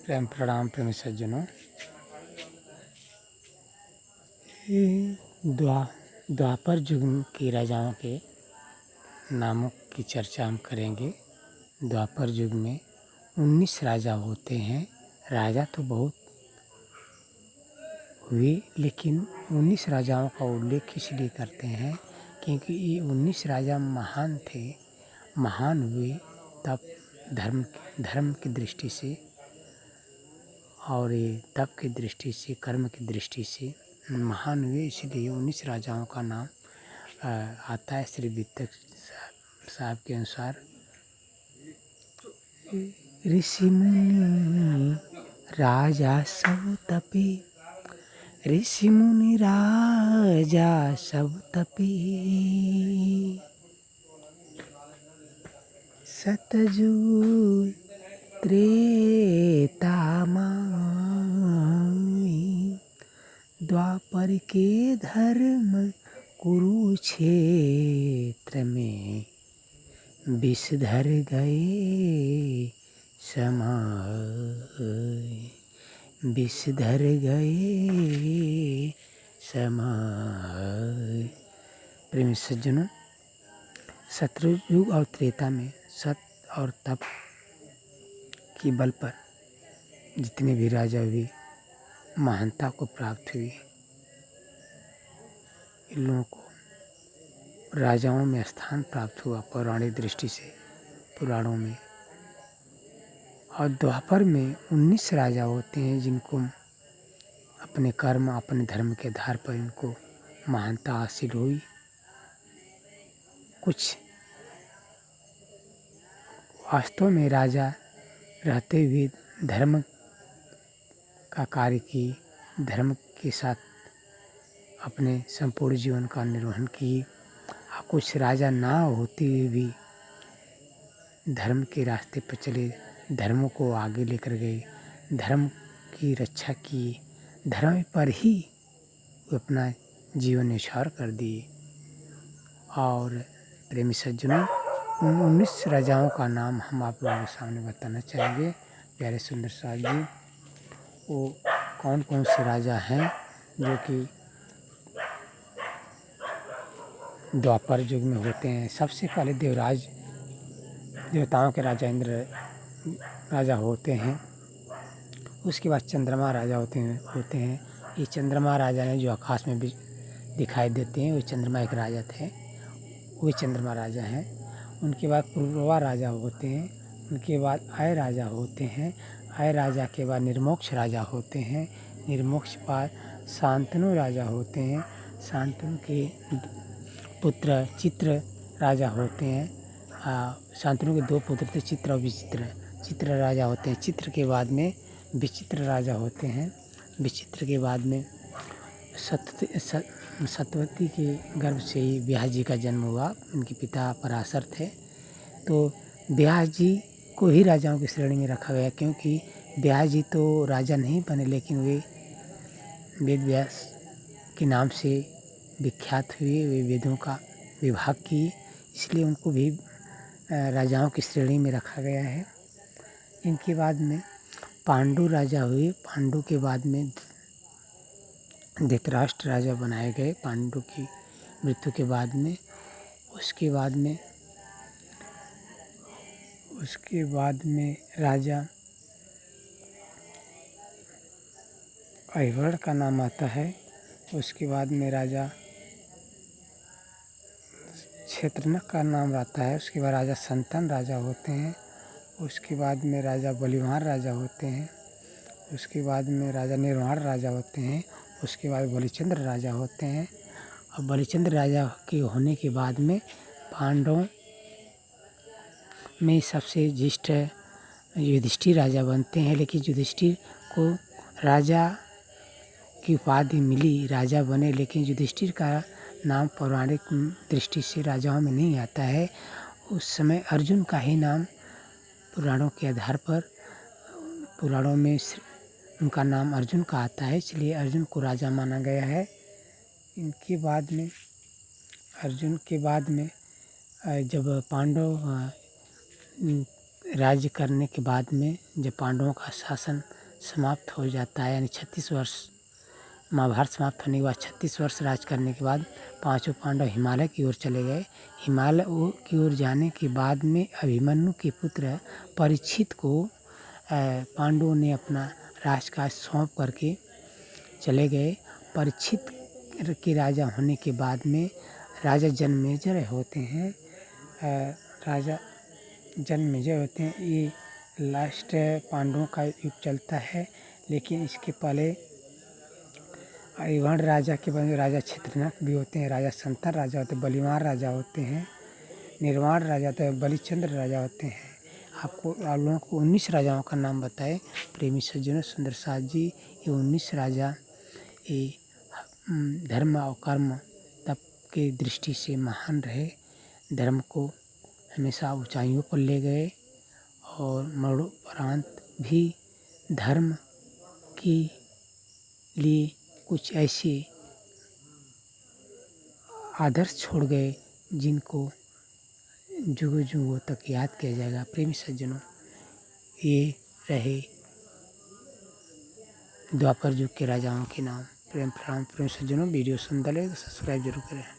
प्रेम प्रणाम प्रेमी सज्जनों। द्वापर युग के राजाओं के नामों की चर्चा हम करेंगे। द्वापर युग में 19 राजा होते हैं। राजा तो बहुत हुए, लेकिन 19 राजाओं का उल्लेख इसलिए करते हैं क्योंकि ये 19 राजा महान थे, महान हुए तब धर्म की दृष्टि से और ये तप की दृष्टि से, कर्म की दृष्टि से महान हुए। इसलिए 19 राजाओं का नाम आता है। श्री वित्तक साहब के अनुसार ऋषि मुनि राजा सब तपे, ऋषि मुनि राजा सब तपे, सतयुग त्रेता द्वापर के धर्म कुरुक्षेत्र में विषधर गए समाए, विषधर गए समाए। प्रेमी सज्जनों, सतयुग और त्रेता में सत और तप के बल पर जितने भी राजा हुए महानता को प्राप्त हुई। इन लोगों को राजाओं में स्थान प्राप्त हुआ पौराणिक दृष्टि से, पुराणों में। और द्वापर में 19 राजा होते हैं जिनको अपने कर्म, अपने धर्म के आधार पर इनको महानता हासिल हुई। कुछ वास्तव में राजा रहते हुए धर्म का कार्य किए, धर्म के साथ अपने संपूर्ण जीवन का निर्वहन किए। कुछ राजा ना होते हुए भी धर्म के रास्ते पर चले, धर्म को आगे लेकर गए, धर्म की रक्षा किए, धर्म पर ही वो अपना जीवन न्यौछावर कर दिए। और प्रेमी सज्जनों, उन 19 राजाओं का नाम हम आप लोगों के सामने बताना चाहेंगे। प्यारे सुंदर साहब जी, वो कौन कौन से राजा हैं जो कि द्वापर युग में होते हैं। सबसे पहले देवराज, देवताओं के राजा इंद्र राजा होते हैं। उसके बाद चंद्रमा राजा होते हैं। ये चंद्रमा राजा ने जो आकाश में भी दिखाई देते हैं, वो चंद्रमा एक राजा थे, वे चंद्रमा राजा हैं। उनके बाद पूर्वा राजा होते हैं। उनके बाद आय राजा होते हैं। आय राजा के बाद निर्मोक्ष राजा होते हैं। निर्मोक्ष बाद शांतनु राजा होते हैं। शांतनु के पुत्र चित्र राजा होते हैं। शांतनु के 2 पुत्र थे, चित्र और विचित्र। चित्र राजा होते हैं। चित्र के बाद में विचित्र राजा होते हैं। विचित्र के बाद में सत्यवती के गर्भ से ही व्यास जी का जन्म हुआ। उनके पिता पराशर थे। तो व्यास जी को ही राजाओं की श्रेणी में रखा गया, क्योंकि व्यास जी तो राजा नहीं बने, लेकिन वे वेद व्यास के नाम से विख्यात हुए। वे वेदों का विभाग किए, इसलिए उनको भी राजाओं की श्रेणी में रखा गया है। इनके बाद में पांडु राजा हुए। पांडु के बाद में धृतराष्ट्र राजा बनाए गए पांडु की मृत्यु के बाद में। उसके बाद में राजा अहिवर्ण का नाम आता है। उसके बाद में राजा क्षेत्रनक का नाम आता है। उसके बाद राजा संतन राजा होते हैं। उसके बाद में राजा बलिवान राजा होते हैं। उसके बाद में राजा निर्वाण राजा होते हैं। उसके बाद बलिचंद्र राजा होते हैं। और बलिचंद्र राजा के होने के बाद में पांडवों में सबसे ज्येष्ठ युधिष्ठिर राजा बनते हैं। लेकिन युधिष्ठिर को राजा की उपाधि मिली, राजा बने, लेकिन युधिष्ठिर का नाम पौराणिक दृष्टि से राजाओं में नहीं आता है। उस समय अर्जुन का ही नाम पुराणों के आधार पर, पुराणों में उनका नाम अर्जुन का आता है, इसलिए अर्जुन को राजा माना गया है। इनके बाद में अर्जुन के बाद में जब पांडव राज्य करने के बाद में जब पांडवों का शासन समाप्त हो जाता है, यानी 36 वर्ष महाभारत समाप्त होने के बाद 36 वर्ष राज करने के बाद पांचों पांडव हिमालय की ओर चले गए। हिमालय की ओर जाने के बाद में अभिमन्यु के पुत्र परीक्षित को पांडवों ने अपना राजकाज सौंप करके चले गए। परीक्षित के राजा होने के बाद में राजा जन्मेजय होते हैं। राजा जन्मेजय होते हैं, ये लास्ट पांडवों का युग चलता है। लेकिन इसके पहले वर्ण राजा के बाद राजा क्षेत्रनख भी होते हैं, राजा संतर राजा होते हैं, बलिवान राजा होते हैं, निर्वाण राजा होते हैं, बलिचंद्र राजा होते हैं। आप लोगों को 19 राजाओं का नाम बताए प्रेमी सज्जनों। सुंदर साथ जी, ये 19 राजा ये धर्म और कर्म तब के दृष्टि से महान रहे। धर्म को हमेशा ऊंचाइयों पर ले गए और मरणोपरांत भी धर्म के लिए कुछ ऐसे आदर्श छोड़ गए जिनको जुगों जुगों तक याद किया जाएगा। प्रेमी सज्जनों, ये रहे द्वापर युग के राजाओं के नाम। प्रेम प्रणाम प्रेमी सज्जनों। वीडियो सुंदर लगे तो सब्सक्राइब जरूर करें।